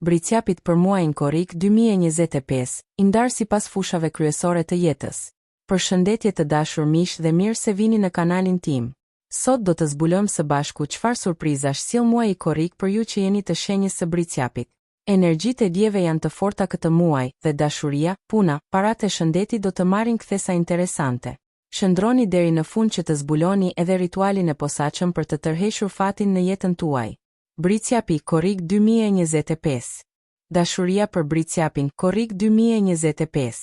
Bricjapit për muajin korrik 2025, i ndarë sipas fushave kryesore të jetës. Përshëndetje të dashur miq dhe mirë se vini në kanalin tim. Sot do të zbulojmë së bashku çfarë surprizash sjell muaji korrik për ju që jeni të shenjës së bricjapit. Energjitë e dieve janë të forta këtë muaj dhe dashuria, puna, paratë e shëndeti do të marrin kthesa interesante. Shëndroni deri në fund që të zbuloni edhe ritualin e posaçëm për të tërhequr fatin në jetën tuaj. Bricjapi korrik 2025. Dashuria për bricjapin korrik 2025.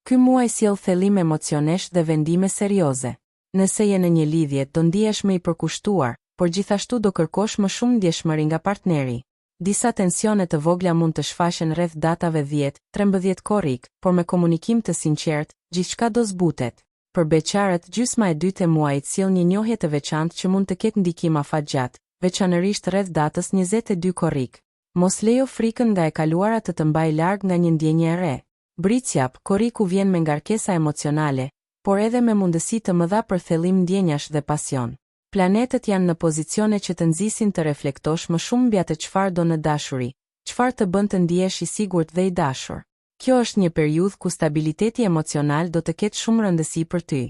Ky muaj sjell thellim emocionesh dhe vendime serioze. Nëse je në një lidhje, do ndihesh më i përkushtuar, por gjithashtu do kërkosh më shumë ndjeshmëri nga partneri. Disa tensione të vogla mund të shfaqen rreth datave 10-13 korrik, por me komunikim të sinqert, gjithçka do zbutet. Për beqarët, gjysma e dytë e muajit sjell një njohje të veçantë që mund të ketë ndikim afatgjat, veçanërisht rreth datës 22 korrik. Mos lejo frikën nga e kaluara të mbajë larg nga një ndjenjë e re. Bricjap, korriku vjen me ngarkesa emocionale, por edhe me mundësi të mëdha për thellim ndjenjash dhe pasion. Planetët janë në pozicione që të nxisin të reflektosh më shumë mbi atë çfarë do në dashuri, çfarë të bën të ndihesh i sigurt dhe i dashur. Kjo është një periudhë ku stabiliteti emocional do të ketë shumë rëndësi për ty.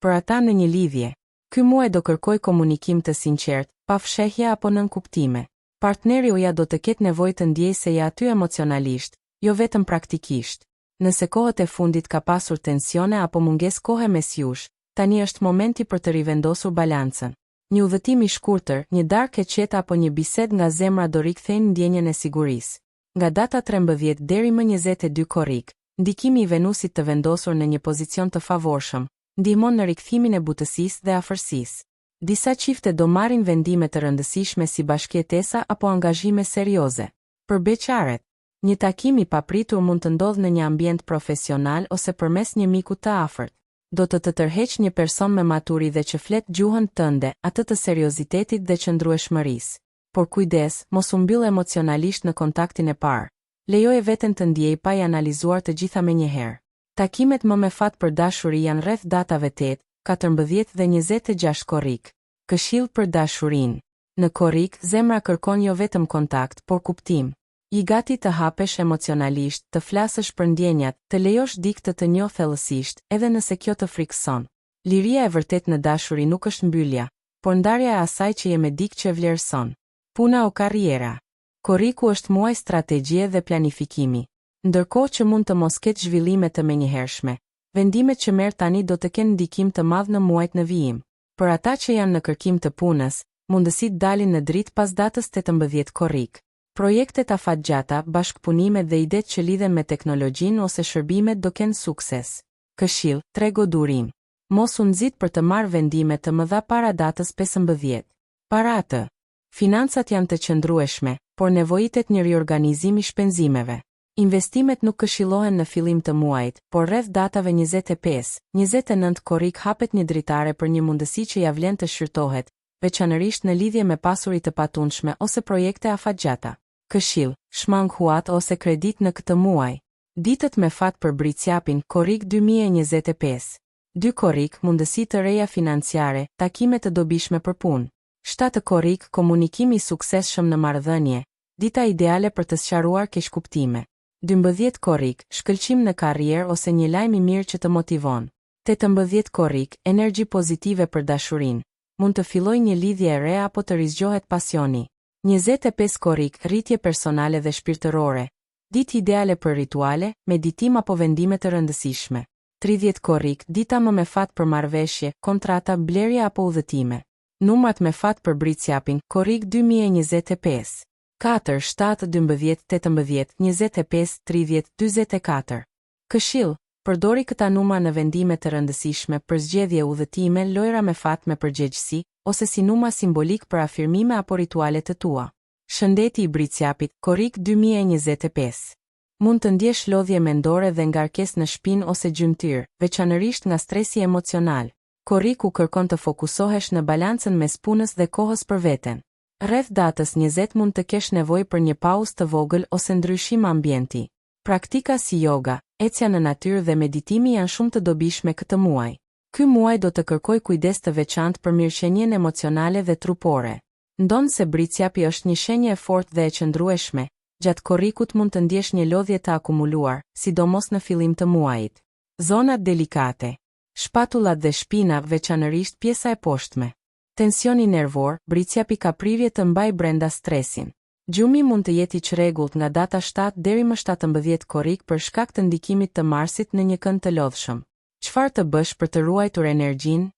Për ata në një lidhje, ky muaj do kërkoj komunikim të sinqert, pa fshehje apo nënkuptime. Partneri uja do të ketë nevojë të ndjejë se je aty emocionalisht, jo vetëm praktikisht. Nëse kohët e fundit ka pasur tensione apo mungesë kohe mes jush, tani është momenti për të rivendosur balancën. Një udhëtim i shkurtër, një darkë e qetë apo një bisedë nga zemra do rikthejnë ndjenjen e sigurisë. Nga data 13 deri më 22 korrik, ndikimi i Venusit të vendosur në një pozicion të favorshëm, ndihmon në rikthimin e butësisë dhe afërsisë. Disa çifte do marrin vendime të rëndësishme si bashkëjetesa apo angazhime serioze. Për beqarët, një takim i papritur mund të ndodhë në një ambient profesional ose përmes një miku të afërt. Do të tërheq një person me maturi dhe që flet gjuhën tënde, atë të seriozitetit dhe qëndrueshmërisë. Por kujdes, mos u mbyll emocionalisht në kontaktin e parë. Lejoje veten të ndjej pa i analizuar të gjitha menjëherë. Takimet më me fat për dashuri janë rreth datave 8, 14 dhe 26 korrik. Këshill për dashurinë. Në korrik, zemra kërkon jo vetëm kontakt, por kuptim. I gati të hapesh emocionalisht, të flasësh për ndjenjat, të lejosh diktë të njoh thellësisht, edhe nëse kjo të frikson. Liria e vërtet në dashuri nuk është mbyllja, por ndarja e asaj që je me dikë që vlerëson. Puna o karriera. Korriku është muaj strategjie dhe planifikimi. Ndërkohë që mund të mos ketë zhvillime të menjëhershme, vendimet që merr tani do të kenë ndikim të madh në muajt në vijim. Për ata që janë në kërkim të punës, mundësitë dalin në dritë pas datës 18 korrik. Projektet afatgjata, bashkëpunimet dhe idetë që lidhen me teknologjinë ose shërbimet do kenë sukses. Këshill, trego durim. Mos u nxit për të marrë vendime të mëdha para datës 15. Para atë, financat janë të qëndrueshme, por nevojitet një riorganizim i shpenzimeve. Investimet nuk këshillohen në fillim të muajit, por rreth datave 25-29 korrik hapet një dritare për një mundësi që ja vlen të shqyrtohet, veçanërisht në lidhje me pasuri të patundshme ose projekte afatgjata. Këshill, shmang huat ose kredit në këtë muaj. Ditët me fat për bricjapin korrik 2025. 2 korrik, mundësi të reja financiare, takime të dobishme për punë. 7 korrik, komunikimi i suksesshëm në marrëdhënie, dita ideale për të sqaruar keqkuptime. 12 korrik, shkëlqim në karrierë ose një lajm i mirë që të motivon. 18 korrik, energji pozitive për dashurinë. Mund të fillojë një lidhje e re apo të rizgjohet pasioni. 25 korrik, rritje personale dhe shpirtërore. Ditë ideale për rituale, meditim apo vendime të rëndësishme. 30 korrik, dita më me fat për marrëveshje, kontrata, blerje apo udhëtime. Numrat me fat për bricjapin korrik 2025. 4, 7, 12, 18, 25, 30, 44. Këshill, përdori këta numra në vendime të rëndësishme për zgjedhje udhëtime, lojra me fat me përgjegjësi, ose si numra simbolik për afirmime apo rituale të tua. Shëndeti i bricjapit, korrik 2025. Mund të ndjesh lodhje mendore dhe ngarkesë në shpinë ose gjymtyr, veçanërisht nga stresi emocional. Korriku kërkon të fokusohesh në balancën mes punës dhe kohës për veten. Rreth datës 20 mund të kesh nevojë për një pauzë të vogël ose ndryshim ambienti. Praktika si yoga, ecja në natyrë dhe meditimi janë shumë të dobishme këtë muaj. Ky muaj do të kërkoj kujdes të veçantë për mirëqenien emocionale dhe trupore. Ndonë se bricjapi është një shenjë e fortë dhe e qëndrueshme, Gjatë korrikut mund të ndjesh një lodhje të akumuluar, sidomos në fillim të muajit. Zonat delikate. Shpatullat dhe shpina, veçanërisht pjesa e poshtme. Tensioni nervor, britja pikaprivje të mbaj brenda stresin. Gjumi mund të jetë i çrregullt nga data 7 deri më 17 korrik për shkak të ndikimit të Marsit në një kënd të lodhshëm. Çfarë të bësh për të ruajtur energjinë?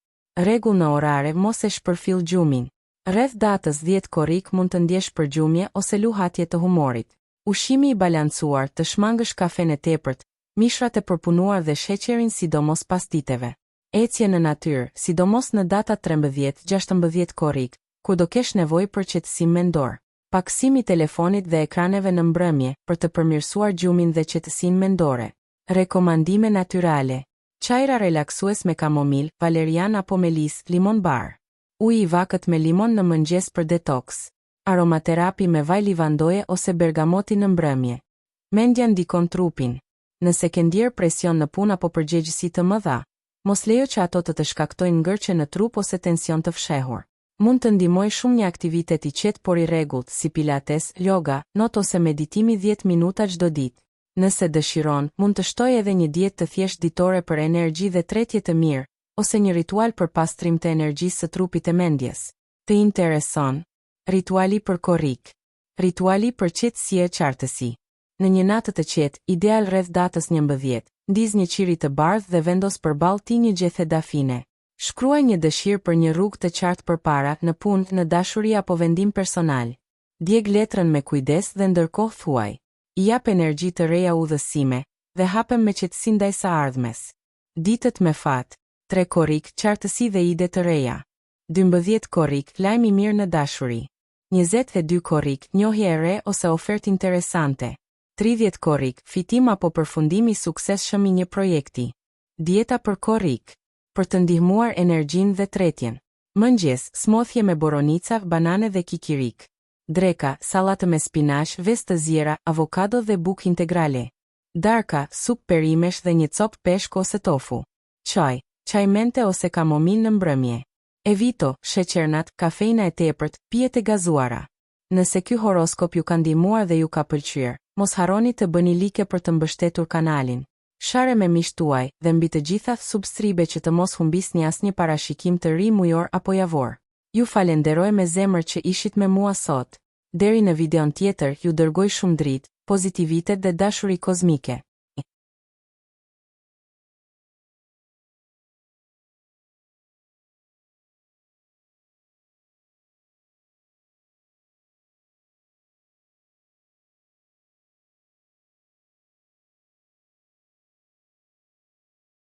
Rregull në orare, mos e shpërfill gjumin. Rreth datës 10 korrik mund të ndjesh përgjumje ose luhatje të humorit. Ushqimi i balancuar, të shmangësh kafen e tepërt, mishrat e përpunuar dhe sheqerin sidomos pastiteve. Ecje në natyrë, sidomos në data 13-16 korrik, ku do kesh nevojë për qetësim mendor. Paksimi i telefonit dhe ekraneve në mbrëmje për të përmirësuar gjumin dhe qetësinë mendore. Rekomandime natyrale. Çajra relaksues me kamomil, valerian apo melis, limon bar. Uji i vakët me limon në mëngjes për detoks. Aromaterapi me vaj livandoje ose bergamoti në mbrëmje. Mendja ndikon trupin. Nëse ke ndier presion në punë apo përgjegjësi të mëdha, mos lejo që ato të shkaktojnë ngërçe në trup ose tension të fshehur. Mund të ndihmoj shumë një aktivitet i qetë por i rregullt, si pilates, yoga, not ose meditimi 10 minuta çdo ditë. Nëse dëshiron, mund të shtojë edhe një dietë të thjeshtë ditore për energji dhe tretje të mirë, ose një ritual për pastrim të energjisë së trupit e mendjes. Të intereson? Rituali për korrik. Rituali për qetësi e qartësi. Në një natë të qetë, ideal rreth datës 11, ndiz një qiri të bardhë dhe vendos përballë ti një gjethe dafine. Shkruaj një dëshirë për një rrugë të qartë përpara, në punë, në dashuri apo vendim personal. Djeg letrën me kujdes dhe ndërkohë thuaj: I jap energji të reja udhësime dhe hapem me qetësi ndaj së ardhmes. Ditët me fat. 3 korrik, qartësi dhe ide të reja. 12 korrik, lajm i mirë në dashuri. 22 korrik, njohje e re ose ofertë interesante. 30 korrik, fitim apo përfundim i suksesshëm i një projekti. Dieta për korrik. Për të ndihmuar energjinë dhe tretjen. Mëngjes, smoothie me boronica, banane dhe kikirik. Dreka, sallatë me spinash, ves të zjera, avokado dhe bukë integrale. Darka, supë perimesh dhe një copë peshk ose tofu. Çaj, çaj mente ose kamomil në mbrëmje. Evito, sheqernat, kafeina e tepërt, pijet e gazuara. Nëse ky horoskop ju ka ndihmuar dhe ju ka pëlqyer, mos harroni të bëni like për të mbështetur kanalin. Share me miqtë tuaj dhe mbi të gjitha subscribe që të mos humbisni asnjë parashikim të ri mujor apo javor. Ju falenderoj me zemër që ishit me mua sot. Deri në videon tjetër, ju dërgoj shumë dritë, pozitivitet dhe dashuri kozmike.